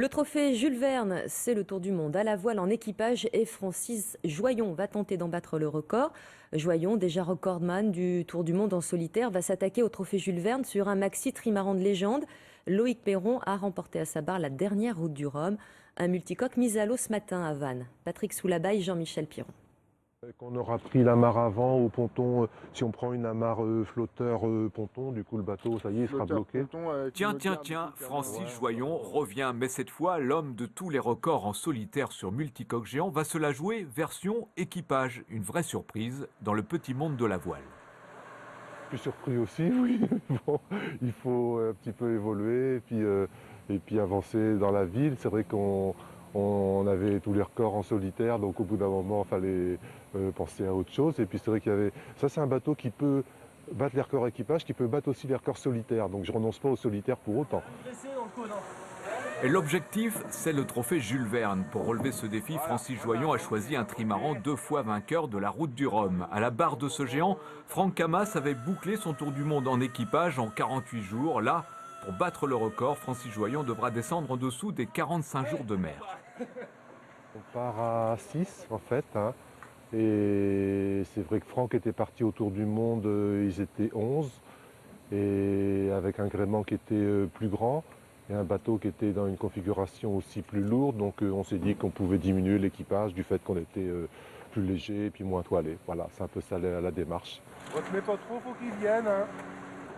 Le trophée Jules Verne, c'est le tour du monde à la voile en équipage et Francis Joyon va tenter d'en battre le record. Joyon, déjà recordman du tour du monde en solitaire, va s'attaquer au trophée Jules Verne sur un maxi trimaran de légende. Loïc Perron a remporté à sa barre la dernière route du Rhum, un multicoque mis à l'eau ce matin à Vannes. Patrick Soulabaille, Jean-Michel Piron. On aura pris l'amarre avant au ponton, si on prend une amarre flotteur ponton, du coup le bateau, ça y est, il sera bloqué. Tiens, Francis Joyon revient, mais cette fois, l'homme de tous les records en solitaire sur multicoque géant va se la jouer version équipage. Une vraie surprise dans le petit monde de la voile. Je suis surpris aussi, oui. Bon, il faut un petit peu évoluer et puis avancer dans la ville. C'est vrai qu'on avait tous les records en solitaire, donc au bout d'un moment, il fallait penser à autre chose. Et puis c'est vrai qu'il y avait... Ça, c'est un bateau qui peut battre les records équipage, qui peut battre aussi les records solitaires. Donc je ne renonce pas au solitaire pour autant. Et l'objectif, c'est le trophée Jules Verne. Pour relever ce défi, Francis Joyon a choisi un trimaran 2 fois vainqueur de la route du Rhum. À la barre de ce géant, Franck Camas avait bouclé son tour du monde en équipage en 48 jours. Là, pour battre le record, Francis Joyon devra descendre en dessous des 45 jours de mer. On part à 6 en fait, hein. Et c'est vrai que Franck était parti au tour du monde, ils étaient 11, et avec un gréement qui était plus grand, et un bateau qui était dans une configuration aussi plus lourde, donc on s'est dit qu'on pouvait diminuer l'équipage du fait qu'on était plus léger et puis moins toilé. Voilà, c'est un peu ça la démarche. Retenez pas trop, faut qu'ils viennent, hein.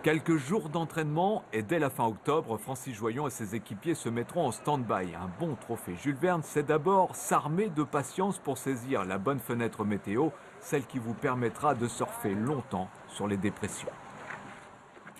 Quelques jours d'entraînement et dès la fin octobre, Francis Joyon et ses équipiers se mettront en stand-by. Un bon trophée Jules Verne, c'est d'abord s'armer de patience pour saisir la bonne fenêtre météo, celle qui vous permettra de surfer longtemps sur les dépressions.